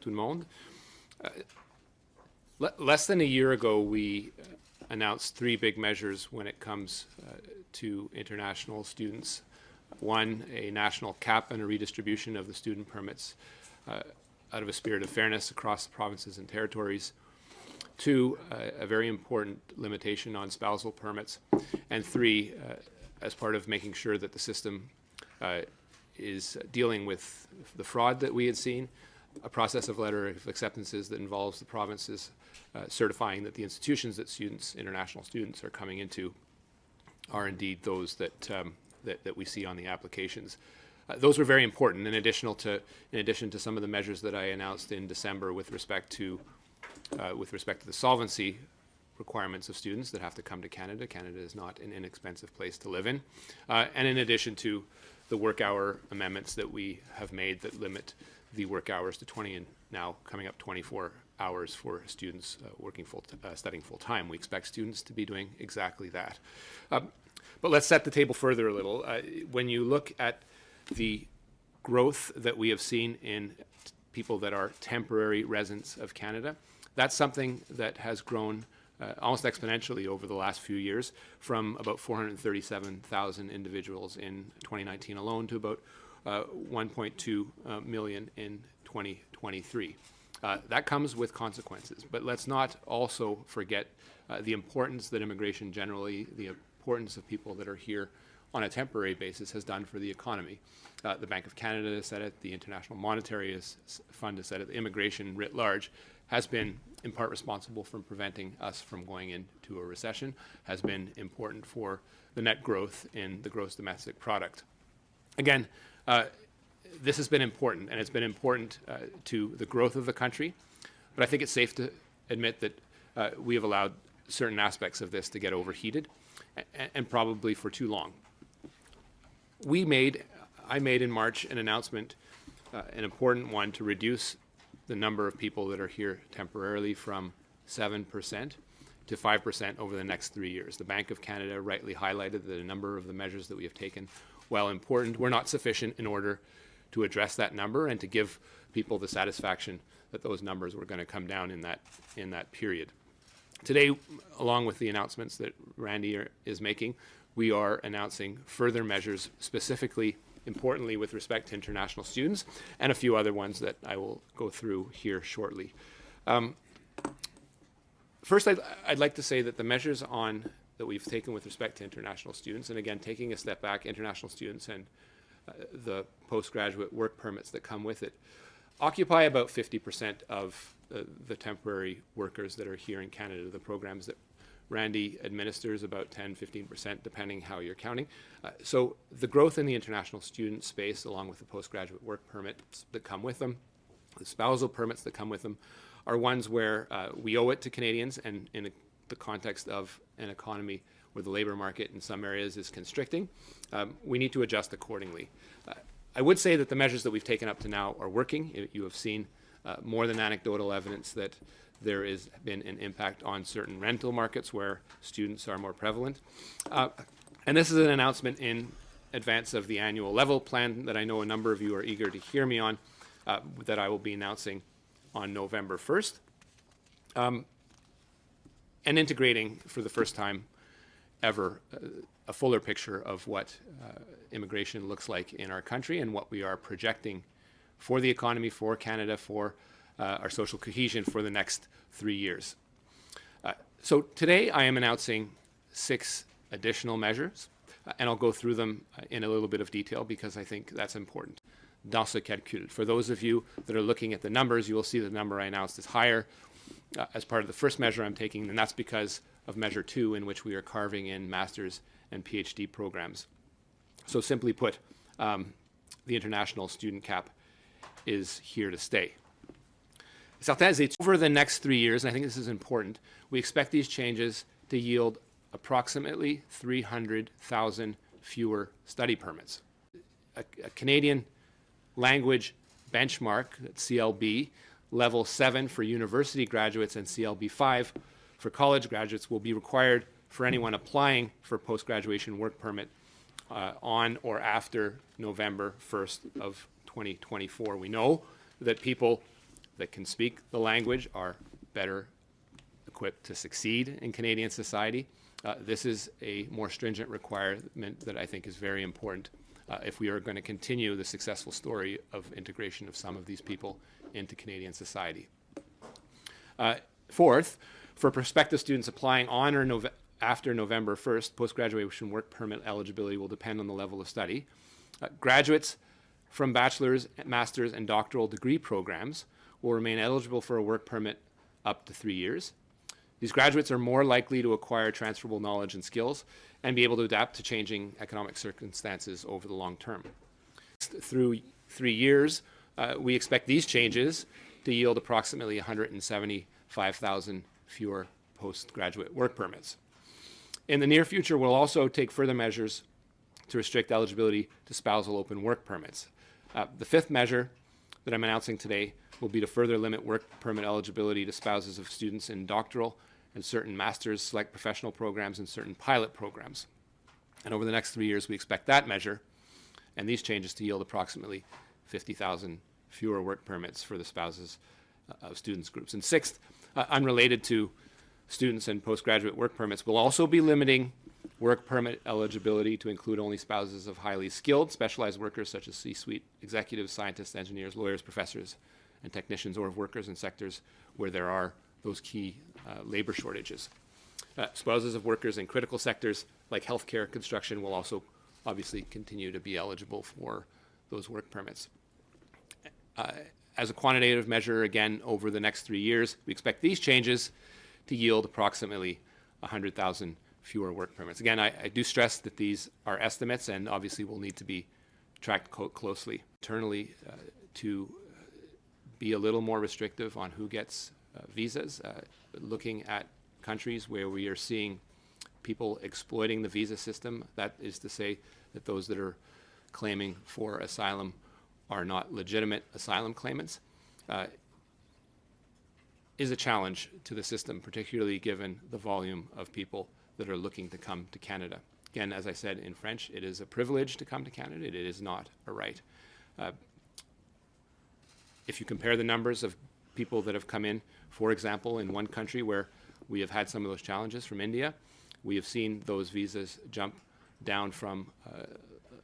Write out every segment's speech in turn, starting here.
tout le monde. Less than a year ago, we announced three big measures when it comes to international students. One, a national cap and a redistribution of the student permits out of a spirit of fairness across the provinces and territories. Two, a very important limitation on spousal permits. And three, as part of making sure that the system is dealing with the fraud that we had seen, a process of letter of acceptances that involves the provinces certifying that the institutions that international students are coming into are indeed those that that we see on the applications. Those were very important in addition to some of the measures that I announced in December with respect to the solvency requirements of students that have to come to Canada. Canada is not an inexpensive place to live in. And in addition to the work hour amendments that we have made that limit the work hours to 20 and now coming up 24 hours for students studying full time. We expect students to be doing exactly that. But let's set the table further a little. When you look at the growth that we have seen in people that are temporary residents of Canada, that's something that has grown almost exponentially over the last few years, from about 437,000 individuals in 2019 alone to about 1.2 million in 2023. That comes with consequences, but let's not also forget the importance that immigration generally, the importance of people that are here on a temporary basis has done for the economy. The Bank of Canada has said it, the International Monetary Fund has said it, immigration writ large has been in part responsible for preventing us from going into a recession, has been important for the net growth in the gross domestic product. Again, this has been important, and it's been important to the growth of the country, but I think it's safe to admit that we have allowed certain aspects of this to get overheated, and probably for too long. I made in March an announcement, an important one, to reduce the number of people that are here temporarily from 7% to 5% over the next 3 years. The Bank of Canada rightly highlighted that a number of the measures that we have taken, while important, were not sufficient in order to address that number and to give people the satisfaction that those numbers were going to come down in that period. Today, along with the announcements that Randy is making, we are announcing further measures, specifically, importantly, with respect to international students, and a few other ones that I will go through here shortly. First, I'd like to say that the measures that we've taken with respect to international students, and again, taking a step back, international students and the postgraduate work permits that come with it, occupy about 50% of the temporary workers that are here in Canada. The programs that Randy administers about 10–15%, depending how you're counting. So the growth in the international student space, along with the postgraduate work permits that come with them, the spousal permits that come with them, are ones where we owe it to Canadians, and in the context of an economy where the labor market in some areas is constricting, we need to adjust accordingly. I would say that the measures that we've taken up to now are working. You have seen more than anecdotal evidence that there has been an impact on certain rental markets where students are more prevalent. And this is an announcement in advance of the annual level plan that I know a number of you are eager to hear me on, that I will be announcing on November 1st. And integrating for the first time ever a fuller picture of what immigration looks like in our country and what we are projecting for the economy, for Canada, for our social cohesion for the next 3 years. So today I am announcing 6 additional measures, and I'll go through them in a little bit of detail because I think that's important. Dans ce calcul. For those of you that are looking at the numbers, you will see the number I announced is higher as part of the first measure I'm taking, and that's because of measure 2, in which we are carving in master's and PhD programs. So simply put, the international student cap is here to stay. Over the next 3 years, and I think this is important, we expect these changes to yield approximately 300,000 fewer study permits. A Canadian language benchmark, CLB, level 7 for university graduates and CLB 5 for college graduates will be required for anyone applying for post-graduation work permit on or after November 1st of 2024. We know that people that can speak the language are better equipped to succeed in Canadian society. This is a more stringent requirement that I think is very important if we are going to continue the successful story of integration of some of these people into Canadian society. Fourth, for prospective students applying on or after November 1st, post-graduation work permit eligibility will depend on the level of study. Graduates from bachelor's, master's, and doctoral degree programs will remain eligible for a work permit up to 3 years. These graduates are more likely to acquire transferable knowledge and skills and be able to adapt to changing economic circumstances over the long term. Through 3 years, we expect these changes to yield approximately 175,000 fewer postgraduate work permits. In the near future, we'll also take further measures to restrict eligibility to spousal open work permits. The fifth measure that I'm announcing today will be to further limit work permit eligibility to spouses of students in doctoral and certain master's select professional programs and certain pilot programs. And over the next 3 years, we expect that measure and these changes to yield approximately 50,000 fewer work permits for the spouses of students groups. And sixth, unrelated to students and postgraduate work permits, we'll also be limiting work permit eligibility to include only spouses of highly skilled, specialized workers such as C-suite executives, scientists, engineers, lawyers, professors, and technicians, or of workers in sectors where there are those key labor shortages. Spouses of workers in critical sectors like healthcare, construction will also obviously continue to be eligible for those work permits. As a quantitative measure, again, over the next 3 years, we expect these changes to yield approximately 100,000 fewer work permits. Again, I do stress that these are estimates and obviously will need to be tracked closely internally to be a little more restrictive on who gets visas, looking at countries where we are seeing people exploiting the visa system. That is to say that those that are claiming for asylum are not legitimate asylum claimants, is a challenge to the system, particularly given the volume of people that are looking to come to Canada. Again, as I said in French, it is a privilege to come to Canada. It is not a right. If you compare the numbers of people that have come in, for example, in one country where we have had some of those challenges from India, we have seen those visas jump down from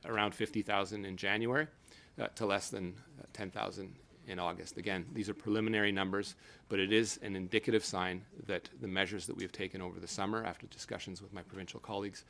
around 50,000 in January to less than 10,000 in August. Again, these are preliminary numbers, but it is an indicative sign that the measures that we have taken over the summer after discussions with my provincial colleagues